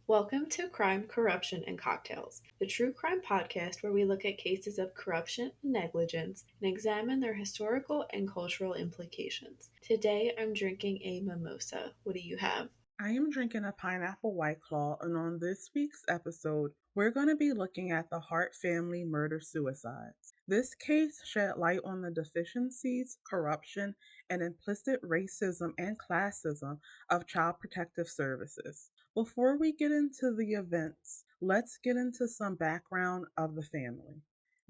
Welcome to Crime, Corruption, and Cocktails, the true crime podcast where we look at cases of corruption and negligence and examine their historical and cultural implications. Today I'm drinking a mimosa. What do you have? I am drinking a pineapple white claw, and on this week's episode, we're going to be looking at the Hart family murder suicides. This case shed light on the deficiencies, corruption, and implicit racism and classism of Child Protective Services. Before we get into the events, let's get into some background of the family.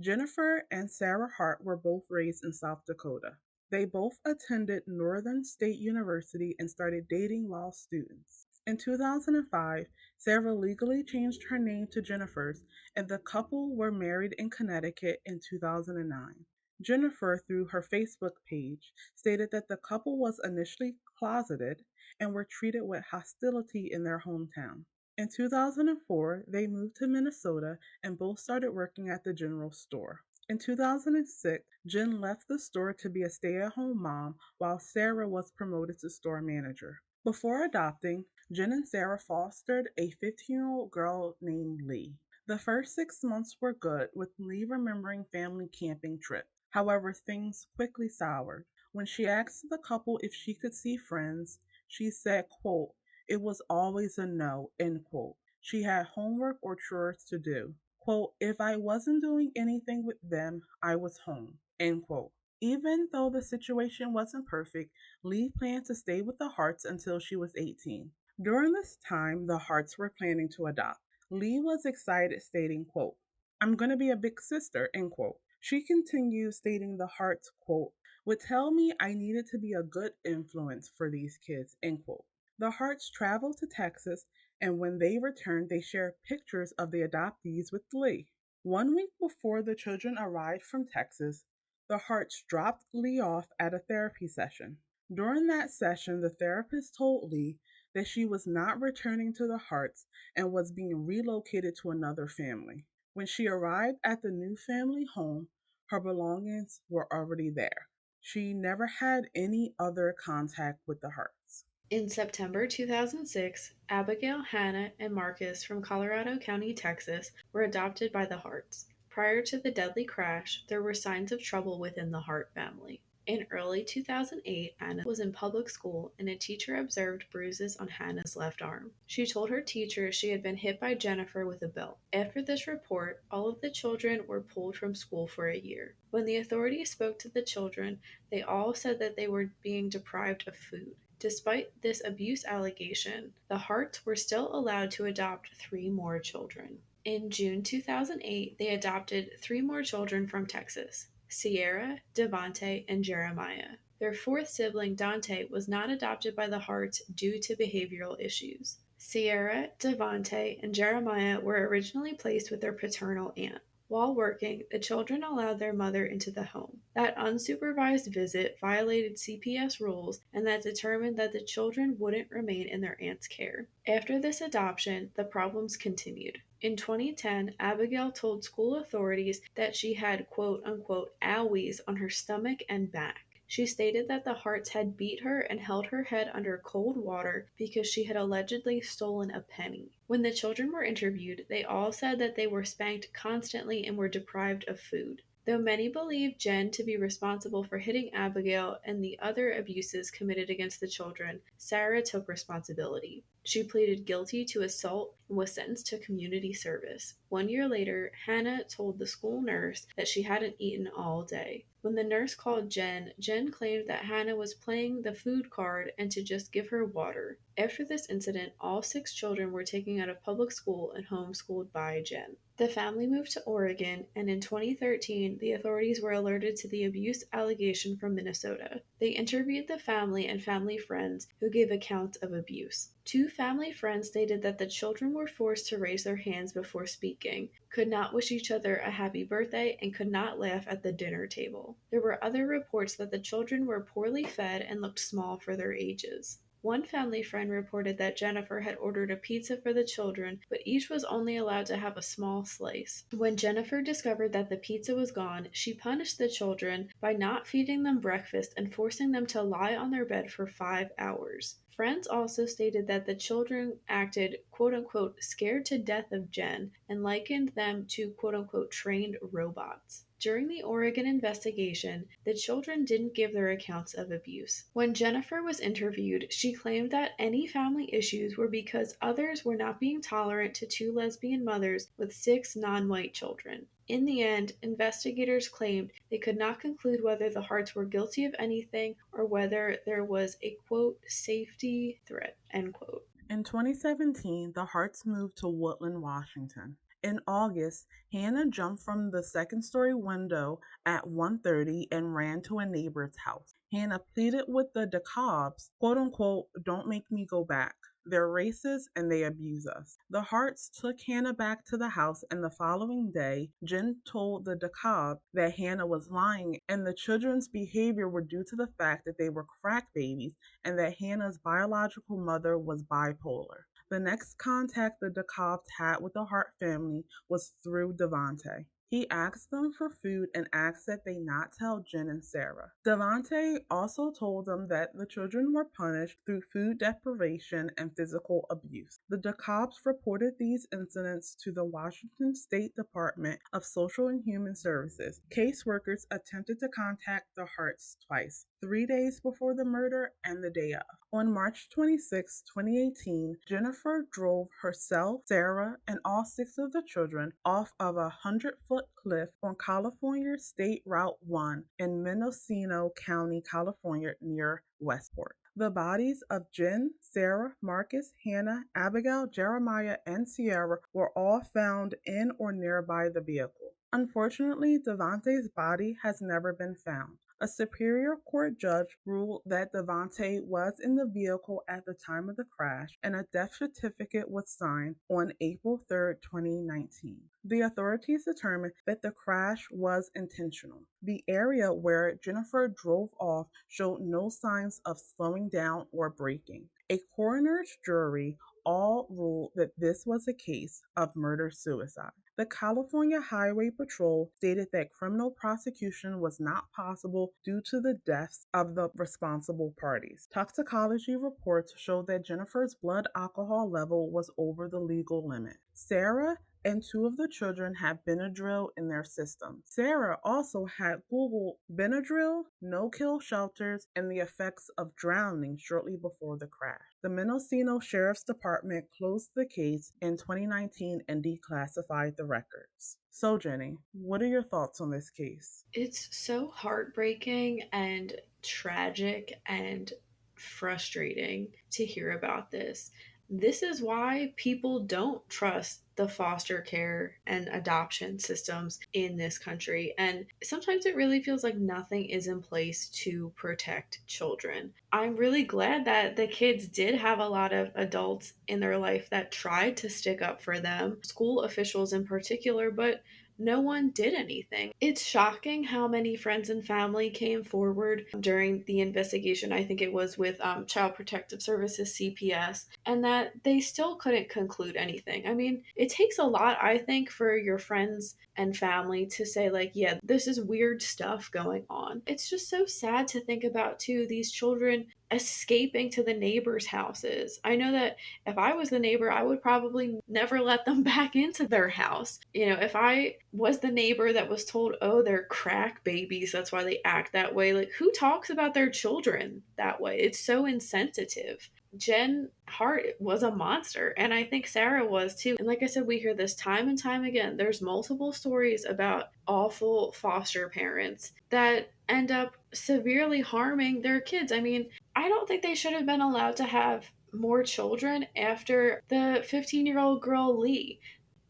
Jennifer and Sarah Hart were both raised in South Dakota. They both attended Northern State University and started dating while students. In 2005, Sarah legally changed her name to Jennifer's, and the couple were married in Connecticut in 2009. Jennifer, through her Facebook page, stated that the couple was initially closeted and were treated with hostility in their hometown. In 2004, they moved to Minnesota and both started working at the general store. In 2006, Jen left the store to be a stay at home mom while Sarah was promoted to store manager. Before adopting, Jen and Sarah fostered a 15-year-old girl named Lee. The first 6 months were good, with Lee remembering family camping trips. However, things quickly soured. When she asked the couple if she could see friends, she said, quote, "It was always a no," end quote. She had homework or chores to do. Quote, "If I wasn't doing anything with them, I was home," end quote. Even though the situation wasn't perfect, Lee planned to stay with the Harts until she was 18. During this time, the Harts were planning to adopt. Lee was excited, stating, quote, "I'm going to be a big sister," end quote. She continued, stating the Harts, quote, "would tell me I needed to be a good influence for these kids," end quote. The Harts traveled to Texas, and when they returned, they shared pictures of the adoptees with Lee. 1 week before the children arrived from Texas, the Harts dropped Lee off at a therapy session. During that session, the therapist told Lee that she was not returning to the Harts and was being relocated to another family. When she arrived at the new family home, her belongings were already there. She never had any other contact with the Harts. In September 2006, Abigail, Hannah, and Marcus from Colorado County, Texas, were adopted by the Harts. Prior to the deadly crash, there were signs of trouble within the Hart family. In early 2008, Hannah was in public school and a teacher observed bruises on Hannah's left arm. She told her teacher she had been hit by Jennifer with a belt. After this report, all of the children were pulled from school for a year. When the authorities spoke to the children, they all said that they were being deprived of food. Despite this abuse allegation, the Harts were still allowed to adopt 3 more children. In June 2008, they adopted 3 more children from Texas: Sierra, Devante, and Jeremiah. Their fourth sibling, Dante, was not adopted by the Harts due to behavioral issues. Sierra, Devante, and Jeremiah were originally placed with their paternal aunt. While working, the children allowed their mother into the home. That unsupervised visit violated CPS rules and that determined that the children wouldn't remain in their aunt's care. After this adoption, the problems continued. In 2010, Abigail told school authorities that she had quote unquote owies on her stomach and back. She stated that the Harts had beat her and held her head under cold water because she had allegedly stolen a penny. When the children were interviewed, they all said that they were spanked constantly and were deprived of food. Though many believe Jen to be responsible for hitting Abigail and the other abuses committed against the children, Sarah took responsibility. She pleaded guilty to assault and was sentenced to community service. 1 year later, Hannah told the school nurse that she hadn't eaten all day. When the nurse called Jen, Jen claimed that Hannah was playing the food card and to just give her water. After this incident, all 6 children were taken out of public school and homeschooled by Jen. The family moved to Oregon, and in 2013, the authorities were alerted to the abuse allegation from Minnesota. They interviewed the family and family friends who gave accounts of abuse. 2 family friends stated that the children were forced to raise their hands before speaking, could not wish each other a happy birthday, and could not laugh at the dinner table. There were other reports that the children were poorly fed and looked small for their ages. One family friend reported that Jennifer had ordered a pizza for the children, but each was only allowed to have a small slice. When Jennifer discovered that the pizza was gone, she punished the children by not feeding them breakfast and forcing them to lie on their bed for 5 hours. Friends also stated that the children acted quote unquote scared to death of Jen and likened them to quote unquote trained robots. During the Oregon investigation, the children didn't give their accounts of abuse. When Jennifer was interviewed, she claimed that any family issues were because others were not being tolerant to two lesbian mothers with six non white children. In the end, investigators claimed they could not conclude whether the Harts were guilty of anything or whether there was a quote safety threat end quote. In 2017, the Harts moved to Woodland, Washington. In August, Hannah jumped from the second-story window at 1:30 and ran to a neighbor's house. Hannah pleaded with the DeKalbs, quote unquote, "Don't make me go back. They're racist and they abuse us." The Harts took Hannah back to the house, and the following day, Jen told the DeKalb that Hannah was lying and the children's behavior were due to the fact that they were crack babies and that Hannah's biological mother was bipolar. The next contact the DeKalbs had with the Hart family was through Devante. He asked them for food and asked that they not tell Jen and Sarah. Devante also told them that the children were punished through food deprivation and physical abuse. The DeKalbs reported these incidents to the Washington State Department of Social and Human Services. Caseworkers attempted to contact the Harts twice, 3 days before the murder and the day of. On March 26, 2018, Jennifer drove herself, Sarah, and all six of the children off of a 100-foot cliff on California State Route 1 in Mendocino County, California, near Westport. The bodies of Jen, Sarah, Marcus, Hannah, Abigail, Jeremiah, and Sierra were all found in or nearby the vehicle. Unfortunately, Devante's body has never been found. A Superior Court judge ruled that Devante was in the vehicle at the time of the crash, and a death certificate was signed on April 3, 2019. The authorities determined that the crash was intentional. The area where Jennifer drove off showed no signs of slowing down or braking. A coroner's jury all ruled that this was a case of murder-suicide. The California Highway Patrol stated that criminal prosecution was not possible due to the deaths of the responsible parties. Toxicology reports showed that Jennifer's blood alcohol level was over the legal limit. Sarah and two of the children had Benadryl in their system. Sarah also had Googled Benadryl, no-kill shelters, and the effects of drowning shortly before the crash. The Mendocino Sheriff's Department closed the case in 2019 and declassified the records. So, Jenny, what are your thoughts on this case? It's so heartbreaking and tragic and frustrating to hear about this. This is why people don't trust the foster care and adoption systems in this country. And sometimes it really feels like nothing is in place to protect children. I'm really glad that the kids did have a lot of adults in their life that tried to stick up for them, school officials in particular, but no one did anything. It's shocking how many friends and family came forward during the investigation. I think it was with Child Protective Services, CPS, and that they still couldn't conclude anything. I mean, it takes a lot, I think, for your friends and family to say, like, yeah, this is weird stuff going on. It's just so sad to think about, too, these children escaping to the neighbors' houses. I know that if I was the neighbor, I would probably never let them back into their house. You know, if I was the neighbor that was told, oh, they're crack babies, that's why they act that way, like, who talks about their children that way? It's so insensitive. Jen Hart was a monster, and I think Sarah was too. And like I said, we hear this time and time again. There's multiple stories about awful foster parents that end up severely harming their kids. I mean, I don't think they should have been allowed to have more children after the 15-year-old girl Lee.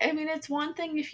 I mean, it's one thing if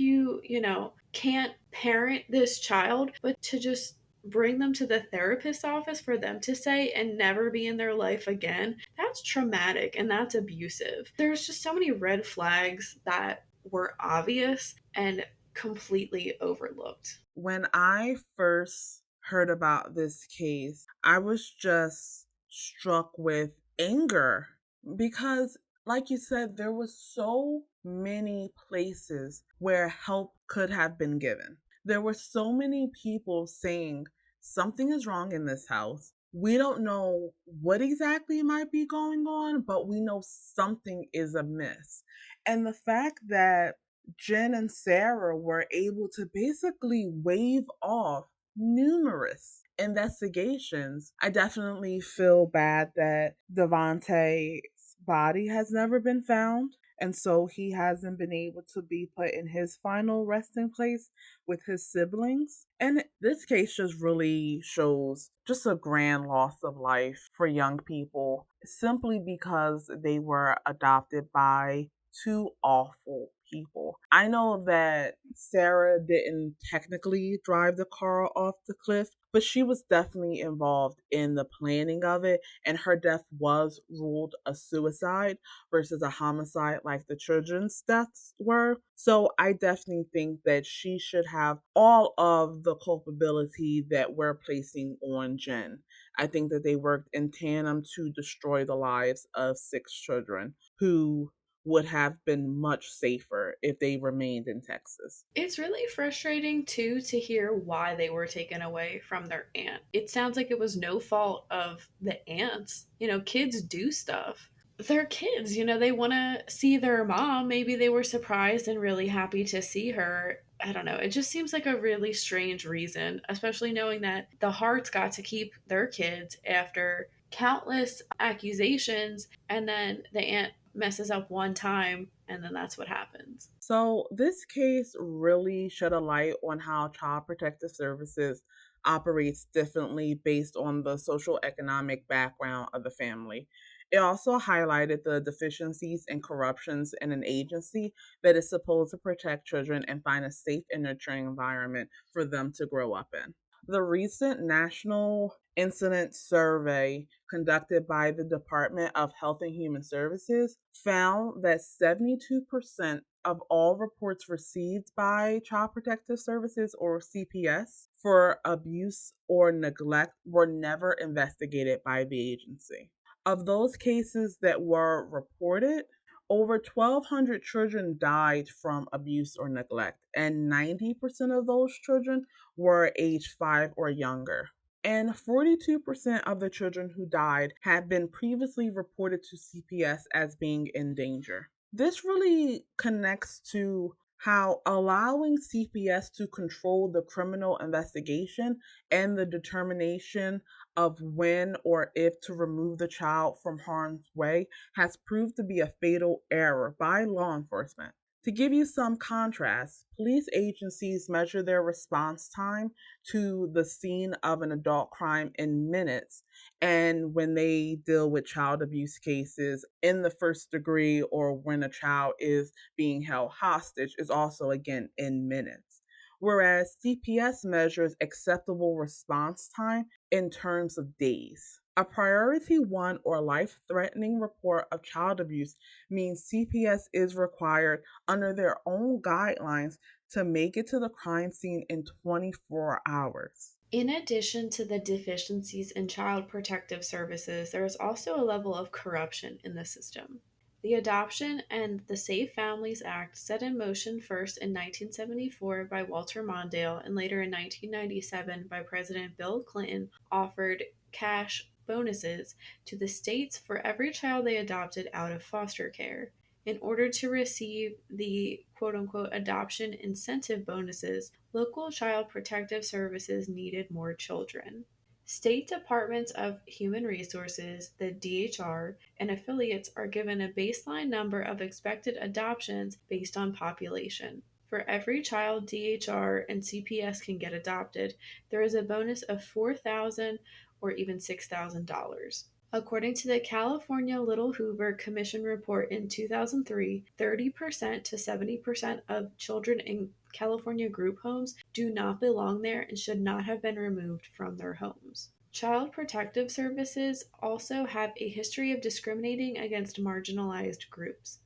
can't parent this child, but to just bring them to the therapist's office for them to say and never be in their life again, that's traumatic and that's abusive. There's just so many red flags that were obvious and completely overlooked. When I first heard about this case, I was just struck with anger because, like you said, there was so many places where help could have been given. There were so many people saying something is wrong in this house. We don't know what exactly might be going on, but we know something is amiss. And the fact that Jen and Sarah were able to basically wave off numerous investigations. I definitely feel bad that Devontae's body has never been found. And so he hasn't been able to be put in his final resting place with his siblings. And this case just really shows just a grand loss of life for young people simply because they were adopted by two awful people. I know that Sarah didn't technically drive the car off the cliff, but she was definitely involved in the planning of it, and her death was ruled a suicide versus a homicide like the children's deaths were. So I definitely think that she should have all of the culpability that we're placing on Jen. I think that they worked in tandem to destroy the lives of six children who would have been much safer if they remained in Texas. It's really frustrating too to hear why they were taken away from their aunt. It sounds like it was no fault of the aunts. Kids do stuff. They're kids, they want to see their mom. Maybe they were surprised and really happy to see her. I don't know. It just seems like a really strange reason, especially knowing that the Harts got to keep their kids after countless accusations, and then the aunt messes up one time, and then that's what happens. So, this case really shed a light on how Child Protective Services operates differently based on the social economic background of the family. It also highlighted the deficiencies and corruptions in an agency that is supposed to protect children and find a safe and nurturing environment for them to grow up in. The recent National Incident Survey conducted by the Department of Health and Human Services found that 72% of all reports received by Child Protective Services or CPS for abuse or neglect were never investigated by the agency. Of those cases that were reported, over 1,200 children died from abuse or neglect, and 90% of those children were age 5 or younger. And 42% of the children who died had been previously reported to CPS as being in danger. This really connects to how allowing CPS to control the criminal investigation and the determination of when or if to remove the child from harm's way has proved to be a fatal error by law enforcement. To give you some contrast, police agencies measure their response time to the scene of an adult crime in minutes, and when they deal with child abuse cases in the first degree or when a child is being held hostage is also again in minutes. Whereas CPS measures acceptable response time in terms of days. A priority one or life threatening report of child abuse means CPS is required under their own guidelines to make it to the crime scene in 24 hours. In addition to the deficiencies in child protective services, there is also a level of corruption in the system. The Adoption and the Safe Families Act, set in motion first in 1974 by Walter Mondale and later in 1997 by President Bill Clinton, offered cash bonuses to the states for every child they adopted out of foster care. In order to receive the quote unquote adoption incentive bonuses, local child protective services needed more children. State Departments of Human Resources, the DHR, and affiliates are given a baseline number of expected adoptions based on population. For every child DHR and CPS can get adopted, there is a bonus of $4,000 or even $6,000. According to the California Little Hoover Commission report in 2003, 30% to 70% of children in California group homes do not belong there and should not have been removed from their homes. Child Protective Services also have a history of discriminating against marginalized groups.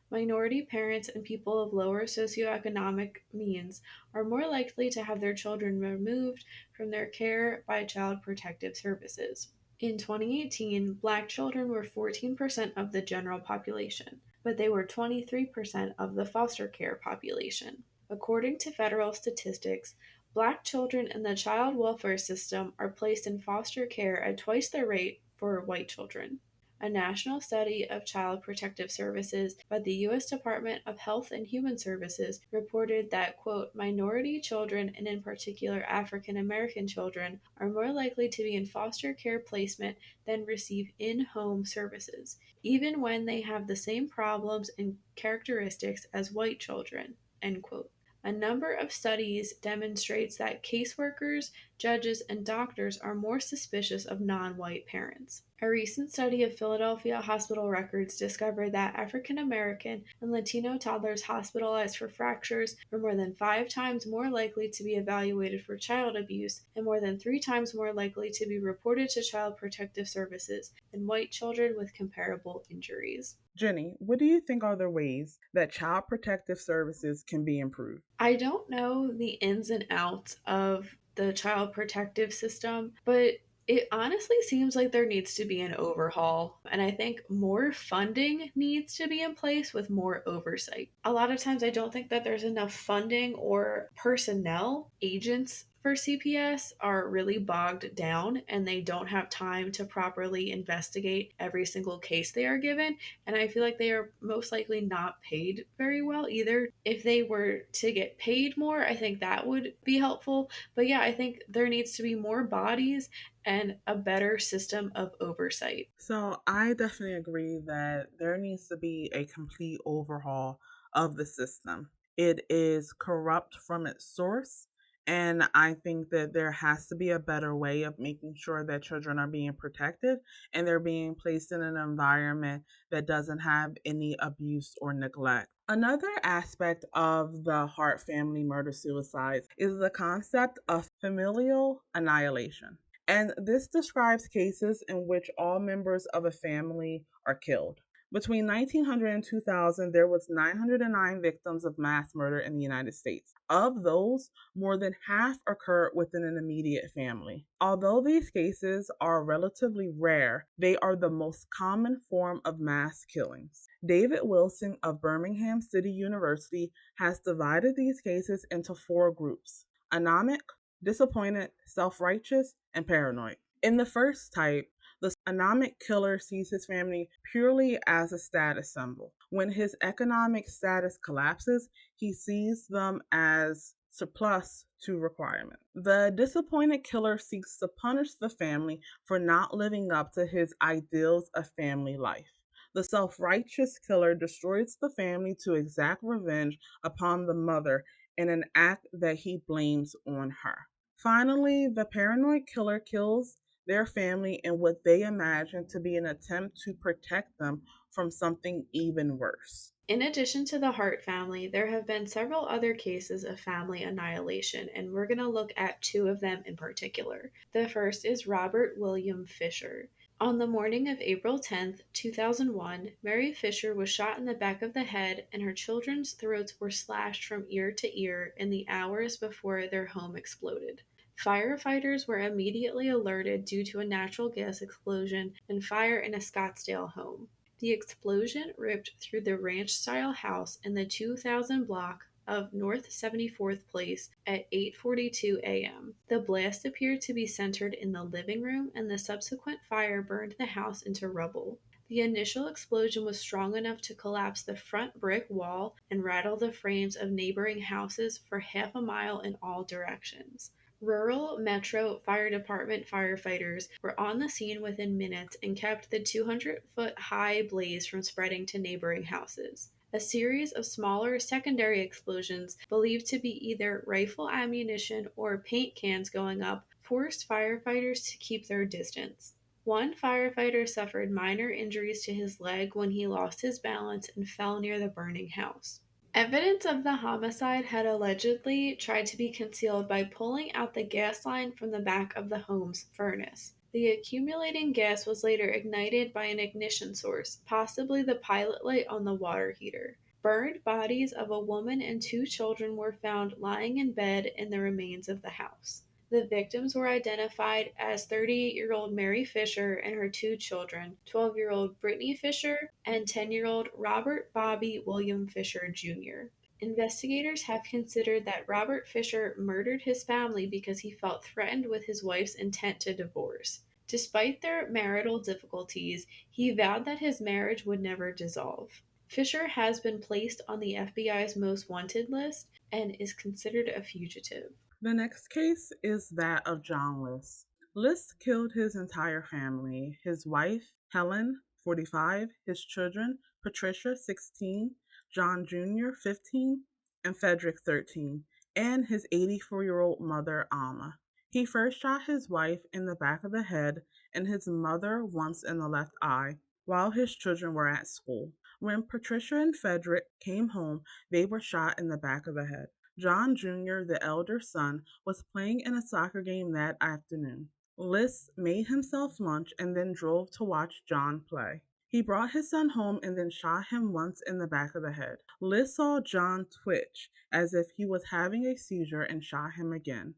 Minority parents and people of lower socioeconomic means are more likely to have their children removed from their care by Child Protective Services. In 2018, Black children were 14% of the general population, but they were 23% of the foster care population. According to federal statistics, Black children in the child welfare system are placed in foster care at twice the rate for white children. A national study of Child Protective Services by the U.S. Department of Health and Human Services reported that, quote, minority children, and in particular African American children, are more likely to be in foster care placement than receive in home services, even when they have the same problems and characteristics as white children, end quote. A number of studies demonstrates that caseworkers, judges, and doctors are more suspicious of non-white parents. A recent study of Philadelphia hospital records discovered that African American and Latino toddlers hospitalized for fractures were more than 5 times more likely to be evaluated for child abuse and more than 3 times more likely to be reported to Child Protective Services than white children with comparable injuries. Jenny, what do you think are the ways that child protective services can be improved? I don't know the ins and outs of the child protective system, but it honestly seems like there needs to be an overhaul. And I think more funding needs to be in place with more oversight. A lot of times, I don't think that there's enough funding or personnel. Agents for CPS are really bogged down and they don't have time to properly investigate every single case they are given. And I feel like they are most likely not paid very well either. If they were to get paid more, I think that would be helpful. But yeah, I think there needs to be more bodies and a better system of oversight. So, I definitely agree that there needs to be a complete overhaul of the system. It is corrupt from its source, and I think that there has to be a better way of making sure that children are being protected and they're being placed in an environment that doesn't have any abuse or neglect. Another aspect of the Hart family murder suicides is the concept of familial annihilation. And this describes cases in which all members of a family are killed. Between 1900 and 2000, there was 909 victims of mass murder in the United States. Of those, more than half occurred within an immediate family. Although these cases are relatively rare, they are the most common form of mass killings. David Wilson of Birmingham City University has divided these cases into 4 groups: anomic, disappointed, self righteous, and paranoid. In the first type, the anomic killer sees his family purely as a status symbol. When his economic status collapses, he sees them as surplus to requirement. The disappointed killer seeks to punish the family for not living up to his ideals of family life. The self righteous killer destroys the family to exact revenge upon the mother in an act that he blames on her. Finally, the paranoid killer kills their family in what they imagine to be an attempt to protect them from something even worse. In addition to the Hart family, there have been several other cases of family annihilation, and we're going to look at 2 of them in particular. The first is Robert William Fisher. On the morning of April 10th, 2001, Mary Fisher was shot in the back of the head and her children's throats were slashed from ear to ear in the hours before their home exploded. Firefighters were immediately alerted due to a natural gas explosion and fire in a Scottsdale home. The explosion ripped through the ranch-style house in the 2000 block of North 74th Place at 8:42 a.m. The blast appeared to be centered in the living room, and the subsequent fire burned the house into rubble. The initial explosion was strong enough to collapse the front brick wall and rattle the frames of neighboring houses for half a mile in all directions. Rural Metro Fire Department firefighters were on the scene within minutes and kept the 200-foot high blaze from spreading to neighboring houses. A series of smaller secondary explosions, believed to be either rifle ammunition or paint cans going up, forced firefighters to keep their distance. One firefighter suffered minor injuries to his leg when he lost his balance and fell near the burning house. Evidence of the homicide had allegedly tried to be concealed by pulling out the gas line from the back of the home's furnace. The accumulating gas was later ignited by an ignition source, possibly the pilot light on the water heater. Burned bodies of a woman and 2 children were found lying in bed in the remains of the house. The victims were identified as 38-year-old Mary Fisher and her two children, 12-year-old Brittany Fisher and 10-year-old Robert Bobby William Fisher Jr. Investigators have considered that Robert Fisher murdered his family because he felt threatened with his wife's intent to divorce. Despite their marital difficulties, he vowed that his marriage would never dissolve. Fisher has been placed on the FBI's most wanted list and is considered a fugitive. The next case is that of John List. List killed his entire family: his wife, Helen, 45, his children, Patricia, 16, John Jr., 15, and Frederick, 13, and his 84-year-old mother, Alma. He first shot his wife in the back of the head and his mother once in the left eye while his children were at school. When Patricia and Frederick came home, they were shot in the back of the head. John Jr., the elder son, was playing in a soccer game that afternoon. List made himself lunch and then drove to watch John play. He brought his son home and then shot him once in the back of the head. List saw John twitch as if he was having a seizure and shot him again.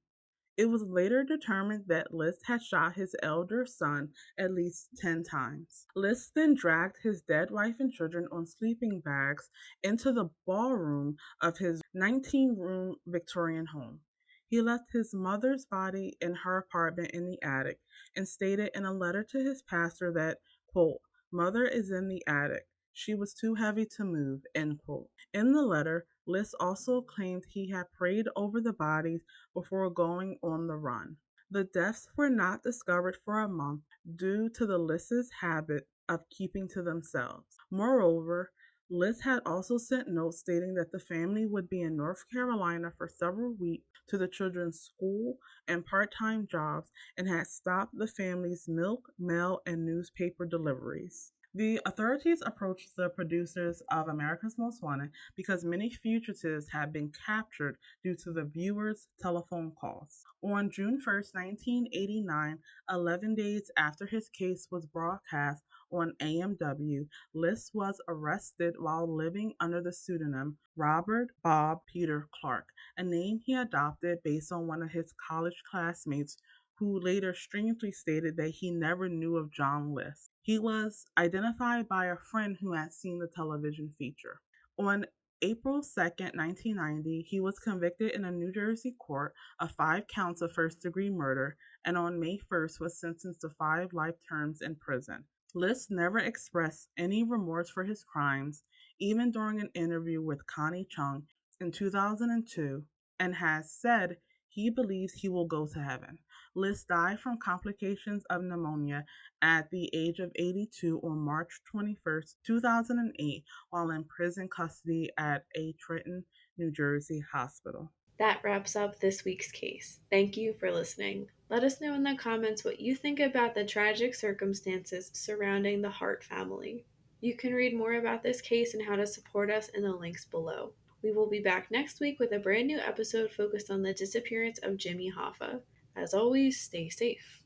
It was later determined that List had shot his elder son at least 10 times. List then dragged his dead wife and children on sleeping bags into the ballroom of his 19-room Victorian home. He left his mother's body in her apartment in the attic and stated in a letter to his pastor that, quote, "Mother is in the attic. She was too heavy to move," end quote. In the letter, List also claimed he had prayed over the bodies before going on the run. The deaths were not discovered for a month due to the List's habit of keeping to themselves. Moreover, List had also sent notes stating that the family would be in North Carolina for several weeks to the children's school and part-time jobs and had stopped the family's milk, mail, and newspaper deliveries. The authorities approached the producers of America's Most Wanted because many fugitives had been captured due to the viewers' telephone calls. On June 1st, 1989, 11 days after his case was broadcast on AMW, List was arrested while living under the pseudonym Robert Bob Peter Clark, a name he adopted based on one of his college classmates who later strangely stated that he never knew of John List. He was identified by a friend who had seen the television feature. On April 2nd, 1990, he was convicted in a New Jersey court of 5 counts of first-degree murder and on May 1st was sentenced to 5 life terms in prison. List never expressed any remorse for his crimes, even during an interview with Connie Chung in 2002, and has said he believes he will go to heaven. List died from complications of pneumonia at the age of 82 on March 21st, 2008, while in prison custody at a Trenton, New Jersey hospital. That wraps up this week's case. Thank you for listening. Let us know in the comments what you think about the tragic circumstances surrounding the Hart family. You can read more about this case and how to support us in the links below. We will be back next week with a brand new episode focused on the disappearance of Jimmy Hoffa. As always, stay safe.